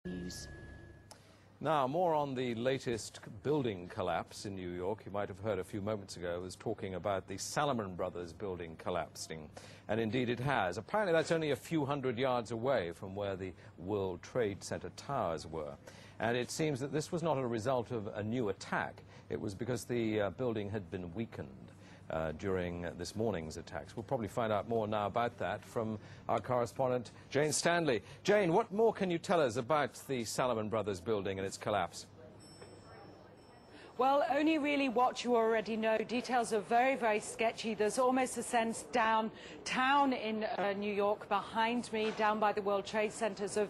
News. Now, more on the latest building collapse in New York. You might have heard a few moments ago, I was talking about the Salomon Brothers building collapsing. And indeed it has. Apparently that's only a few hundred yards away from where the World Trade Center towers were. And it seems that this was not a result of a new attack. It was because the building had been weakened during this morning's attacks. We'll probably find out more now about that from our correspondent, Jane Stanley. Jane, what more can you tell us about the Salomon Brothers building and its collapse? Well, only really what you already know. Details are very, very sketchy. There's almost a sense downtown in New York behind me, down by the World Trade Centers, of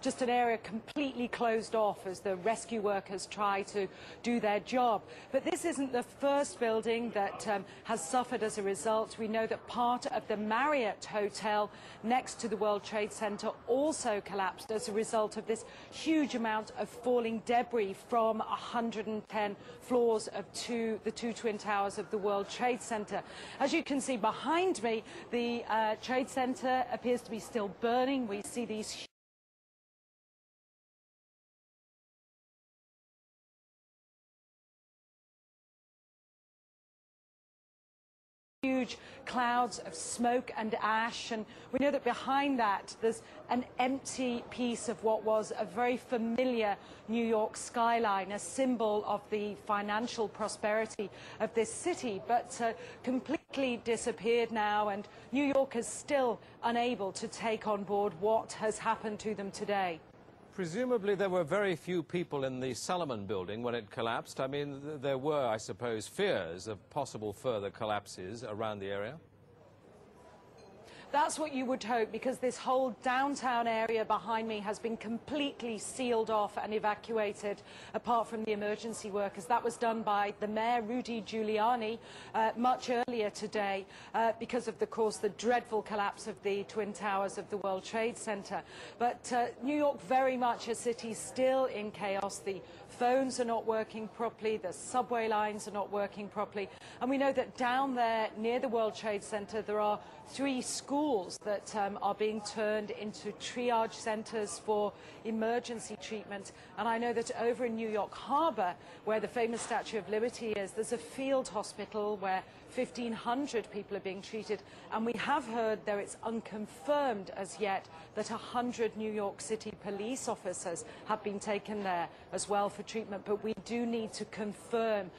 just an area completely closed off as the rescue workers try to do their job. But this isn't the first building that has suffered as a result. We know that part of the Marriott Hotel next to the World Trade Center also collapsed as a result of this huge amount of falling debris from 110 floors of the two twin towers of the World Trade Center. As you can see behind me, the Trade Center appears to be still burning. We see these huge clouds of smoke and ash, and we know that behind that there's an empty piece of what was a very familiar New York skyline, a symbol of the financial prosperity of this city, but completely disappeared now, and New York is still unable to take on board what has happened to them today. Presumably there were very few people in the Salomon building when it collapsed. I mean, there were, I suppose, fears of possible further collapses around the area. That's what you would hope, because this whole downtown area behind me has been completely sealed off and evacuated, apart from the emergency workers. That was done by the mayor, Rudy Giuliani, much earlier today because of, of course, the dreadful collapse of the Twin Towers of the World Trade Center. But New York, very much a city still in chaos. The phones are not working properly, the subway lines are not working properly, and we know that down there near the World Trade Center there are 3 schools that are being turned into triage centers for emergency treatment. And I know that over in New York Harbor, where the famous Statue of Liberty is, there's a field hospital where 1,500 people are being treated. And we have heard, though it's unconfirmed as yet, that 100 New York City police officers have been taken there as well for treatment. But we do need to confirm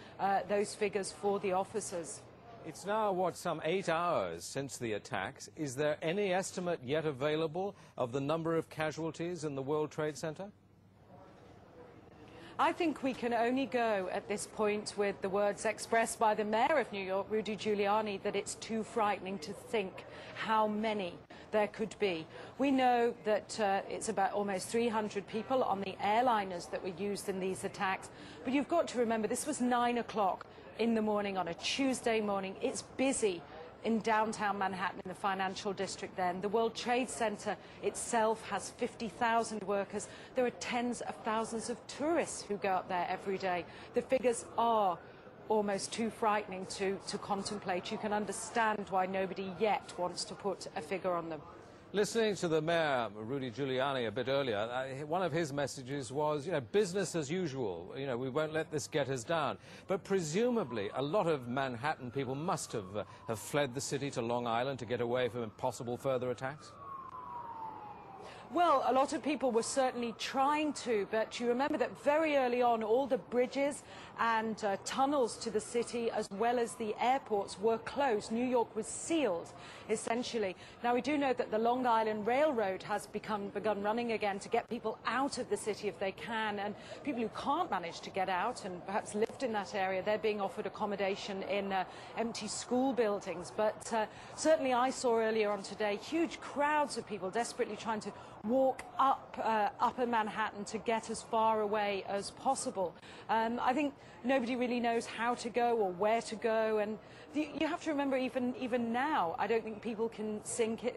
those figures for the officers. It's now, what, some 8 hours since the attacks. Is there any estimate yet available of the number of casualties in the World Trade Center? I think we can only go at this point with the words expressed by the mayor of New York, Rudy Giuliani, that it's too frightening to think how many there could be. We know that it's about almost 300 people on the airliners that were used in these attacks. But you've got to remember, this was 9 o'clock in the morning on a Tuesday morning. It's busy in downtown Manhattan, in the financial district then. The World Trade Center itself has 50,000 workers. There are tens of thousands of tourists who go up there every day. The figures are almost too frightening to contemplate. You can understand why nobody yet wants to put a figure on them. Listening to the mayor, Rudy Giuliani, a bit earlier, one of his messages was, business as usual. We won't let this get us down. But presumably, a lot of Manhattan people must have fled the city to Long Island to get away from possible further attacks? Well, a lot of people were certainly trying to, but you remember that very early on, all the bridges and tunnels to the city, as well as the airports, were closed. New York was sealed, essentially. Now, we do know that the Long Island Railroad has begun running again to get people out of the city if they can, and people who can't manage to get out and perhaps lived in that area, they're being offered accommodation in empty school buildings. But certainly I saw earlier on today huge crowds of people desperately trying to walk up upper Manhattan to get as far away as possible. I think nobody really knows how to go or where to go, and you have to remember, even now, I don't think people can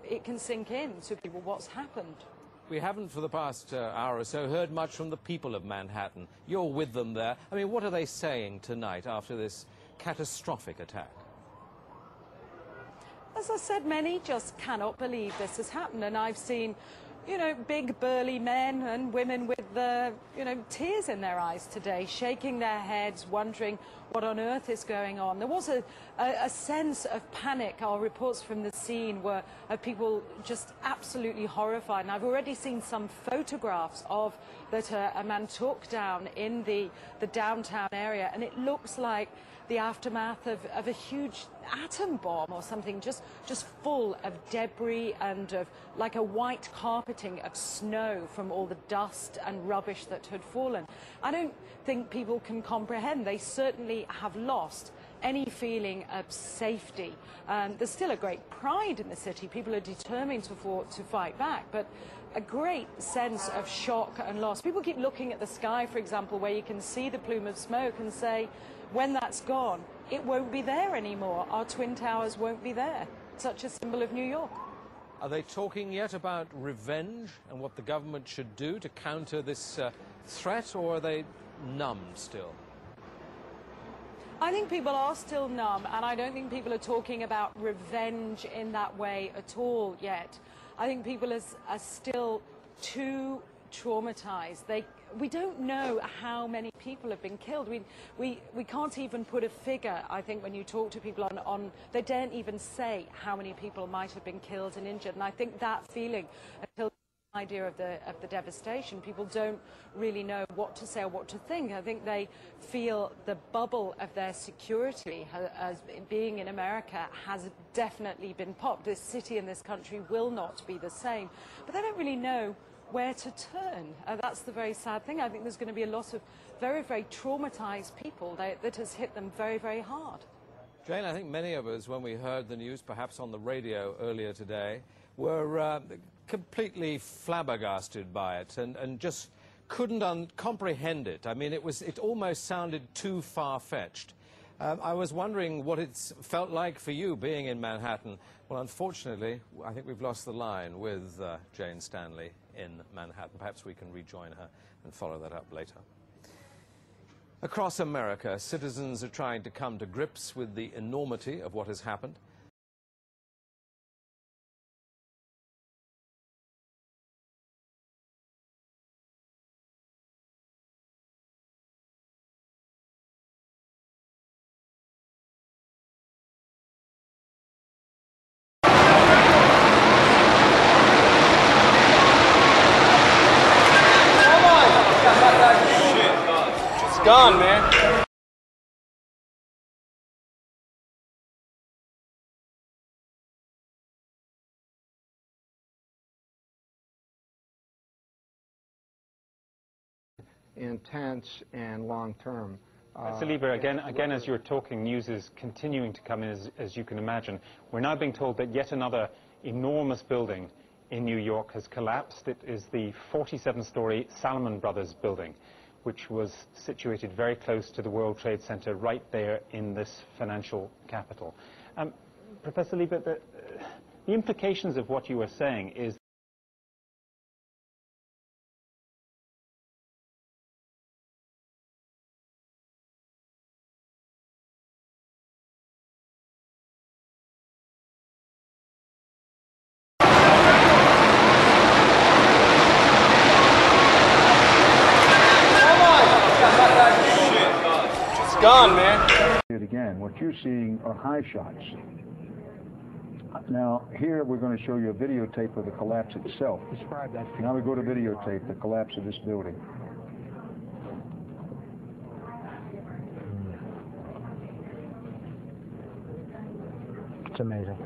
it can sink in to people what's happened. We haven't for the past hour or so heard much from the people of Manhattan. You're with them there. I mean, what are they saying tonight after this catastrophic attack? As I said, many just cannot believe this has happened, and I've seen you know, big burly men and women with you know, tears in their eyes today, shaking their heads, wondering what on earth is going on. There was a sense of panic. Our reports from the scene were of people just absolutely horrified. And I've already seen some photographs of that a man took down in the downtown area, and it looks like the aftermath of a huge atom bomb or something, just full of debris and of like a white carpeting of snow from all the dust and rubbish that had fallen. I don't think people can comprehend. They certainly have lost any feeling of safety. There's still a great pride in the city. People are determined to fight back, but a great sense of shock and loss. People keep looking at the sky, for example, where you can see the plume of smoke and say, when that's gone, it won't be there anymore. Our Twin Towers won't be there. Such a symbol of New York. Are they talking yet about revenge and what the government should do to counter this threat, or are they numb still? I think people are still numb, and I don't think people are talking about revenge in that way at all yet. I think people are still too traumatized. We don't know how many people have been killed. We can't even put a figure. I think when you talk to people on they daren't even say how many people might have been killed and injured. And I think that feeling, until the idea of the devastation, people don't really know what to say or what to think. I think they feel the bubble of their security as being in America has definitely been popped. This city and this country will not be the same. But they don't really know where to turn. That's the very sad thing. I think there's going to be a lot of very, very traumatized people that has hit them very, very hard. Jane, I think many of us, when we heard the news, perhaps on the radio earlier today, were completely flabbergasted by it and just couldn't comprehend it. I mean, it almost sounded too far-fetched. I was wondering what it's felt like for you being in Manhattan. Well, unfortunately, I think we've lost the line with Jane Stanley in Manhattan. Perhaps we can rejoin her and follow that up later. Across America, citizens are trying to come to grips with the enormity of what has happened. Gone, man. Intense and long-term. Lieber, again, as you're talking, news is continuing to come in, as you can imagine. We're now being told that yet another enormous building in New York has collapsed. It is the 47-story Salomon Brothers building, which was situated very close to the World Trade Center, right there in this financial capital. Professor Lieber, the implications of what you are saying is Gone, man. Again, what you're seeing are high shots. Now, here we're going to show you a videotape of the collapse itself. Describe that. Now we go to videotape the collapse of this building. It's amazing.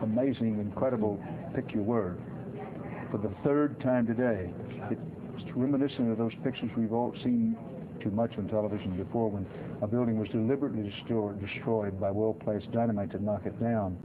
Amazing, incredible, pick your word. For the third time today, it's reminiscent of those pictures we've all seen too much on television before, when a building was deliberately destroyed by well-placed dynamite to knock it down.